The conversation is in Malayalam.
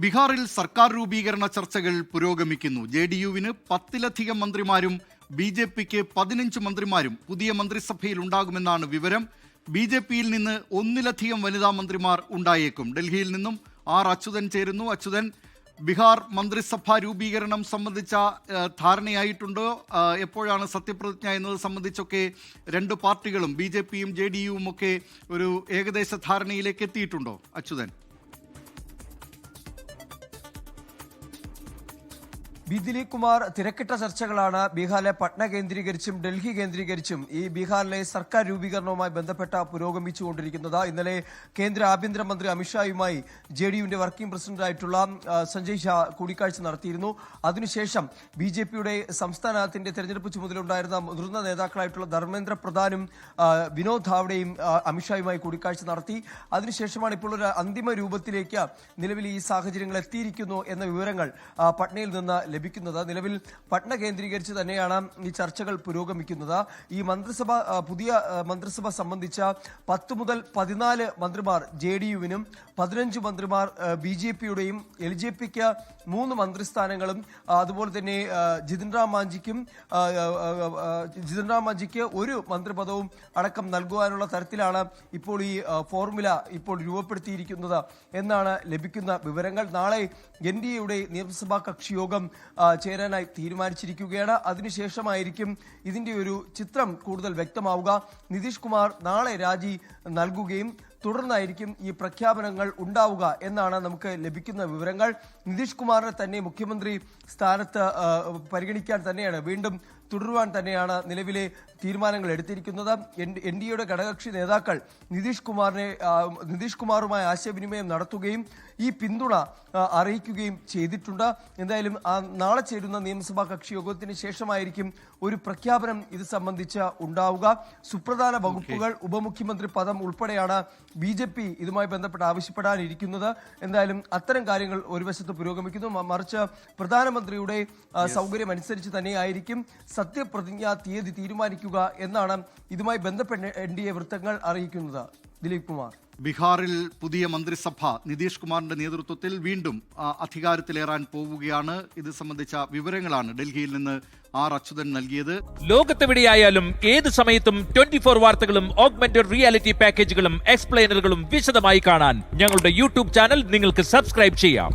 ബീഹാറിൽ സർക്കാർ രൂപീകരണ ചർച്ചകൾ പുരോഗമിക്കുന്നു. ജെഡിയുവിന് 10-ലധികം മന്ത്രിമാരും ബിജെപിക്ക് 15 മന്ത്രിമാരും പുതിയ മന്ത്രിസഭയിൽ ഉണ്ടാകുമെന്നാണ് വിവരം. ബിജെപിയിൽ നിന്ന് 1-ലധികം വനിതാ മന്ത്രിമാർ ഉണ്ടായേക്കും. ഡൽഹിയിൽ നിന്നും അച്യുതൻ ചേരുന്നു. അച്യുതൻ, ബീഹാർ മന്ത്രിസഭാ രൂപീകരണം സംബന്ധിച്ച ധാരണയായിട്ടുണ്ടോ? എപ്പോഴാണ് സത്യപ്രതിജ്ഞ എന്നത് സംബന്ധിച്ചൊക്കെ രണ്ട് പാർട്ടികളും ബിജെപിയും ജെഡിയുവും ഒക്കെ ഒരു ഏകദേശ ധാരണയിലേക്ക് എത്തിയിട്ടുണ്ടോ അച്യുതൻ? ദിലീപ് കുമാർ, തിരക്കിട്ട ചർച്ചകളാണ് ബീഹാറിലെ പട്ന കേന്ദ്രീകരിച്ചും ഡൽഹി കേന്ദ്രീകരിച്ചും ഈ ബീഹാറിലെ സർക്കാർ രൂപീകരണവുമായി ബന്ധപ്പെട്ട പുരോഗമിച്ചുകൊണ്ടിരിക്കുന്നത്. ഇന്നലെ കേന്ദ്ര ആഭ്യന്തരമന്ത്രി അമിത്ഷായുമായി ജെഡിയുവിന്റെ വർക്കിംഗ് പ്രസിഡന്റായിട്ടുള്ള സഞ്ജയ് ഷാ കൂടിക്കാഴ്ച നടത്തിയിരുന്നു. അതിനുശേഷം ബിജെപിയുടെ സംസ്ഥാനത്തിന്റെ തെരഞ്ഞെടുപ്പ് ചുമതലയുണ്ടായിരുന്ന മുതിർന്ന നേതാക്കളായിട്ടുള്ള ധർമ്മേന്ദ്ര പ്രധാനും വിനോദ് ധാവ്ഡെയും അമിത്ഷായുമായി കൂടിക്കാഴ്ച നടത്തി. അതിനുശേഷമാണ് ഇപ്പോൾ ഒരു അന്തിമ രൂപത്തിലേക്ക് നിലവിൽ ഈ സാഹചര്യങ്ങൾ എത്തിയിരിക്കുന്നു എന്ന വിവരങ്ങൾ പട്നയിൽ നിന്ന് ലഭിക്കുന്നത്. നിലവിൽ പട്ന കേന്ദ്രീകരിച്ച് തന്നെയാണ് ഈ ചർച്ചകൾ പുരോഗമിക്കുന്നത്. ഈ പുതിയ മന്ത്രിസഭ സംബന്ധിച്ച 10 മുതൽ 14 മന്ത്രിമാർ ജെഡിയുവിനും 15 മന്ത്രിമാർ ബിജെപിയുടെയും എൽജെപിക്ക് 3 മന്ത്രിസ്ഥാനങ്ങളും അതുപോലെ തന്നെ ജിതിൻ റാം മാഞ്ചിക്ക് 1 മന്ത്രിപദവും അടക്കം നൽകുവാനുള്ള തരത്തിലാണ് ഇപ്പോൾ ഈ ഫോർമുല ഇപ്പോൾ രൂപപ്പെടുത്തിയിരിക്കുന്നത് എന്നാണ് ലഭിക്കുന്ന വിവരങ്ങൾ. നാളെ എൻഡിഎയുടെ നിയമസഭാ കക്ഷി യോഗം ചേരാനായി തീരുമാനിച്ചിരിക്കുകയാണ്. അതിനുശേഷമായിരിക്കും ഇതിന്റെ ഒരു ചിത്രം കൂടുതൽ വ്യക്തമാവുക. നിതീഷ് കുമാർ നാളെ രാജി നൽകുകയും തുടർന്നായിരിക്കും ഈ പ്രഖ്യാപനങ്ങൾ ഉണ്ടാവുക എന്നാണ് നമുക്ക് ലഭിക്കുന്ന വിവരങ്ങൾ. നിതീഷ് കുമാറിനെ തന്നെ മുഖ്യമന്ത്രി സ്ഥാനത്ത് പരിഗണിക്കാൻ തന്നെയാണ്, വീണ്ടും തുടരുവാൻ തന്നെയാണ് നിലവിലെ തീരുമാനങ്ങൾ എടുത്തിരിക്കുന്നത്. എൻഡിഎയുടെ ഘടകകക്ഷി നേതാക്കൾ നിതീഷ് കുമാറുമായി ആശയവിനിമയം നടത്തുകയും ഈ പിന്തുണ അറിയിക്കുകയും ചെയ്തിട്ടുണ്ട്. എന്തായാലും നാളെ ചേരുന്ന നിയമസഭാ കക്ഷി യോഗത്തിന് ശേഷമായിരിക്കും ഒരു പ്രഖ്യാപനം ഇത് സംബന്ധിച്ച് ഉണ്ടാവുക. സുപ്രധാന വകുപ്പുകൾ, ഉപമുഖ്യമന്ത്രി പദം ഉൾപ്പെടെയാണ് ബിജെപി ഇതുമായി ബന്ധപ്പെട്ട് ആവശ്യപ്പെടാനിരിക്കുന്നത്. എന്തായാലും അത്തരം കാര്യങ്ങൾ ഒരു വശത്ത് പുരോഗമിക്കുന്നു. മറിച്ച് പ്രധാനമന്ത്രിയുടെ സൗകര്യം അനുസരിച്ച് തന്നെയായിരിക്കും സത്യപ്രതിജ്ഞാ തീയതി തീരുമാനിക്കുക എന്നാണ് ഇതുമായി ബന്ധപ്പെട്ട് എൻഡിഎ വൃത്തങ്ങൾ അറിയിക്കുന്നത്. ദിലീപ് കുമാർ, ബീഹാറിൽ പുതിയ മന്ത്രിസഭ നിതീഷ് കുമാറിന്റെ നേതൃത്വത്തിൽ വീണ്ടും അധികാരത്തിലേറാൻ പോവുകയാണ്. ഇത് സംബന്ധിച്ച വിവരങ്ങളാണ് ഡൽഹിയിൽ നിന്ന് അച്യുതൻ നൽകിയത്. ലോകത്തെവിടെയായാലും ഏത് സമയത്തും 24 വാർത്തകളും ഓഗ്മെന്റഡ് റിയാലിറ്റി പാക്കേജുകളും എക്സ്പ്ലെയിനറുകളും വിശദമായി കാണാൻ ഞങ്ങളുടെ യൂട്യൂബ് ചാനൽ നിങ്ങൾക്ക് സബ്സ്ക്രൈബ് ചെയ്യാം.